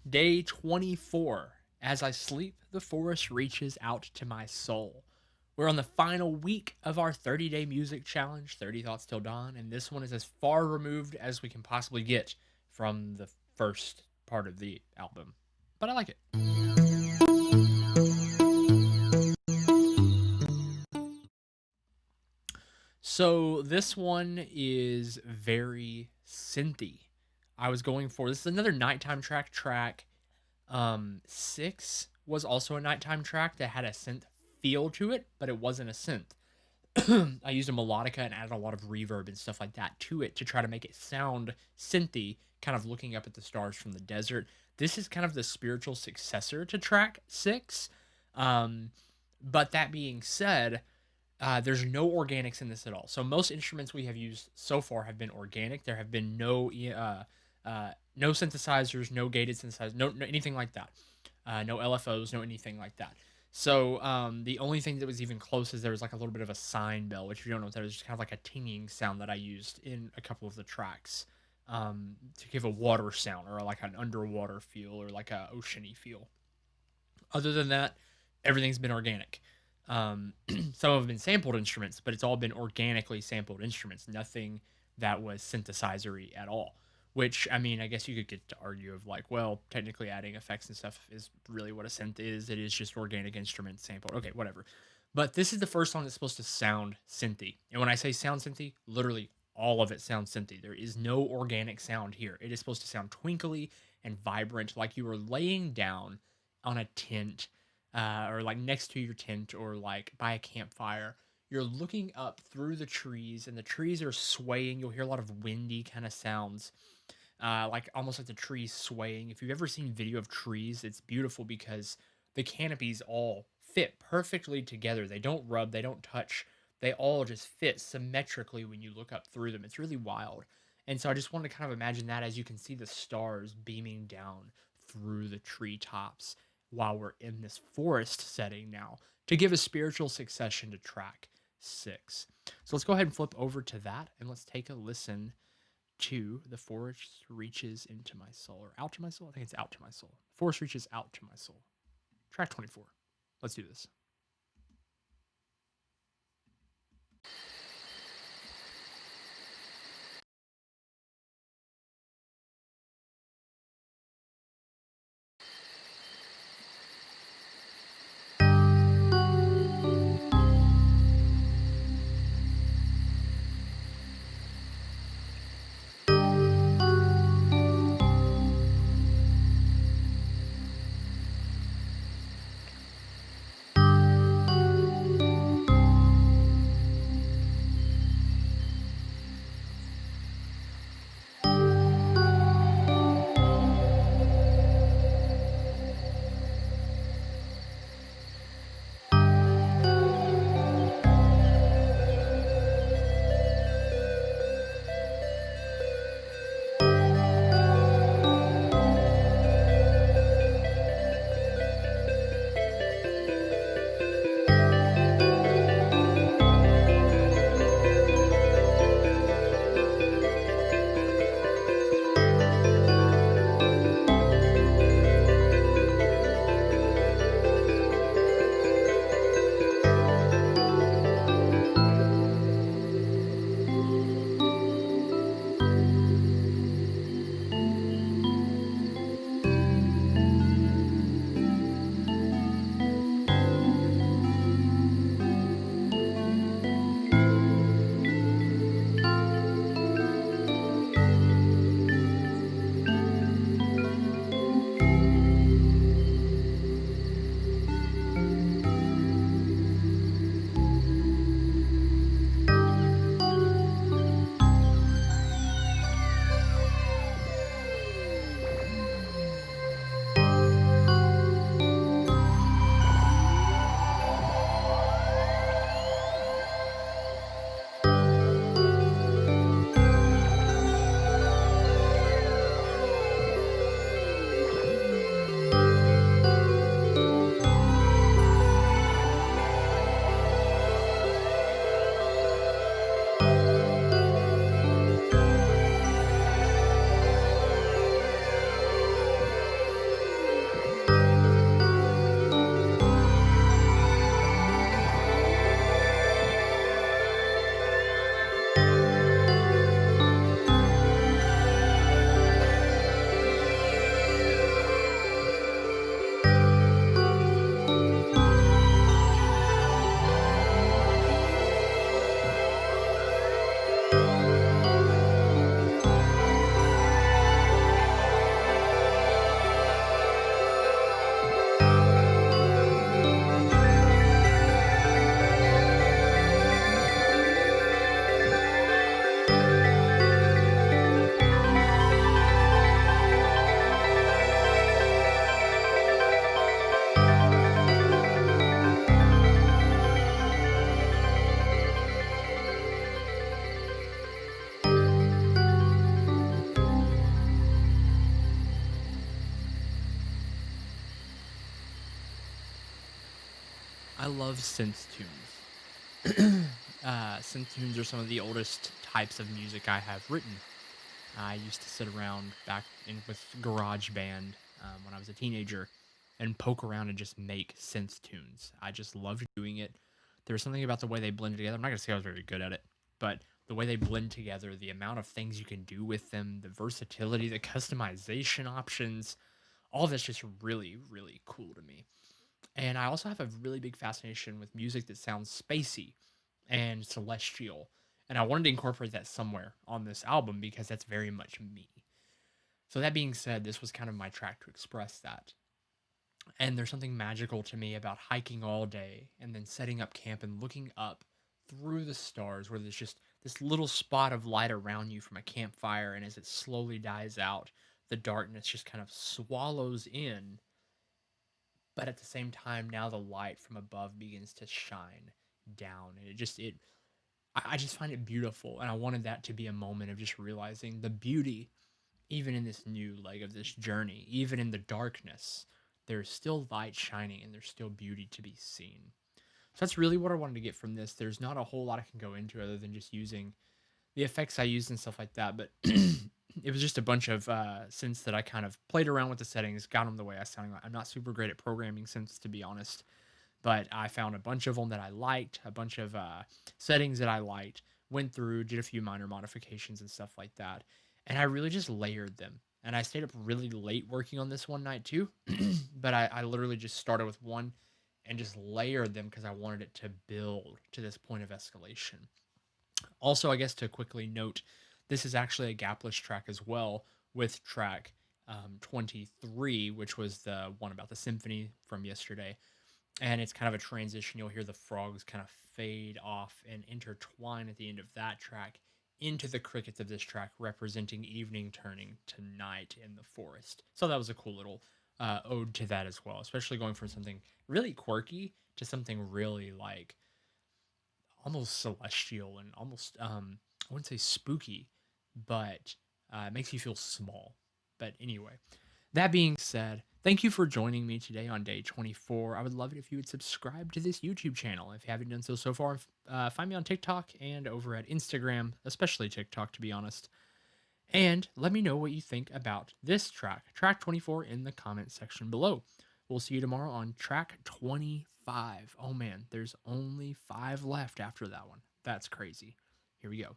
Day 24. As I sleep, the forest reaches out to my soul. We're on the final week of our 30-day music challenge, 30 Thoughts Till Dawn, and this one is as far removed as we can possibly get from the first part of the album. But I like it. So this one is very synthy. I was going for this is another nighttime track. 6 was also a nighttime track that had a synth feel to it, but it wasn't a synth. I used a melodica and added a lot of reverb and stuff like that to it to try to make it sound synthy, kind of looking up at the stars from the desert. This is kind of the spiritual successor to track 6. Um, but that being said, there's no organics in this at all. So most instruments we have used so far have been organic. There have been no synthesizers, no gated synthesizers, no anything like that. No LFOs, no anything like that. So the only thing that was even close is there was like a little bit of a sine bell, which if you don't know what that is, just kind of like a tinging sound that I used in a couple of the tracks to give a water sound or like an underwater feel or like a oceany feel. Other than that, everything's been organic. Some have been sampled instruments, but it's all been organically sampled instruments. Nothing that was synthesizery at all. Which I mean, I guess you could get to argue of like, well, technically adding effects and stuff is really what a synth is. It is just organic instruments sampled. Okay, whatever. But this is the first song that's supposed to sound synthy. And when I say sound synthy, literally all of it sounds synthy. There is no organic sound here. It is supposed to sound twinkly and vibrant, like you were laying down on a tent or like next to your tent or like by a campfire. You're looking up through the trees and the trees are swaying. You'll hear a lot of windy kind of sounds, like almost like the trees swaying. If you've ever seen video of trees, it's beautiful because the canopies all fit perfectly together. They don't rub, they don't touch. They all just fit symmetrically when you look up through them. It's really wild. And so I just wanted to kind of imagine that as you can see the stars beaming down through the treetops while we're in this forest setting now to give a spiritual succession to track 6. So let's go ahead and flip over to that and let's take a listen to The Forest Reaches Into My Soul or Out to My Soul. I think it's Out to My Soul. The Forest Reaches Out to My Soul. Track 24. Let's do this. I love synth tunes. Synth tunes are some of the oldest types of music I have written. I used to sit around back in with GarageBand when I was a teenager and poke around and just make synth tunes. I just loved doing it. There was something about the way they blended together. I'm not gonna say I was very good at it, but the way they blend together, the amount of things you can do with them, the versatility, the customization options, all that's just really, really cool to me. And I also have a really big fascination with music that sounds spacey and celestial. And I wanted to incorporate that somewhere on this album because that's very much me. So, that being said, this was kind of my track to express that. And there's something magical to me about hiking all day and then setting up camp and looking up through the stars where there's just this little spot of light around you from a campfire. And as it slowly dies out, the darkness just kind of swallows in, but at the same time now the light from above begins to shine down, and I just find it beautiful, and I wanted that to be a moment of just realizing the beauty even in this new leg of this journey. Even in the darkness, there's still light shining and there's still beauty to be seen. So that's really what I wanted to get from this. There's not a whole lot I can go into other than just using the effects I used and stuff like that, but it was just a bunch of synths that I kind of played around with the settings, got them the way I sound. I'm not super great at programming synths, to be honest, but I found a bunch of them that I liked, a bunch of settings that I liked, went through, did a few minor modifications and stuff like that, and I really just layered them. And I stayed up really late working on this one night too, but I literally just started with one and just layered them because I wanted it to build to this point of escalation. Also, I guess to quickly note, this is actually a gapless track as well, with track 23, which was the one about the symphony from yesterday. And it's kind of a transition. You'll hear the frogs kind of fade off and intertwine at the end of that track into the crickets of this track, representing evening turning to night in the forest. So that was a cool little ode to that as well, especially going from something really quirky to something really like almost celestial and almost I wouldn't say spooky, but it makes you feel small. But anyway, that being said, thank you for joining me today on day 24. I would love it if you would subscribe to this YouTube channel if you haven't done so far. Find me on TikTok and over at Instagram, especially TikTok, to be honest. And let me know what you think about this track, track 24, in the comment section below. We'll see you tomorrow on track 25. Oh man, there's only 5 left after that one. That's crazy. Here we go.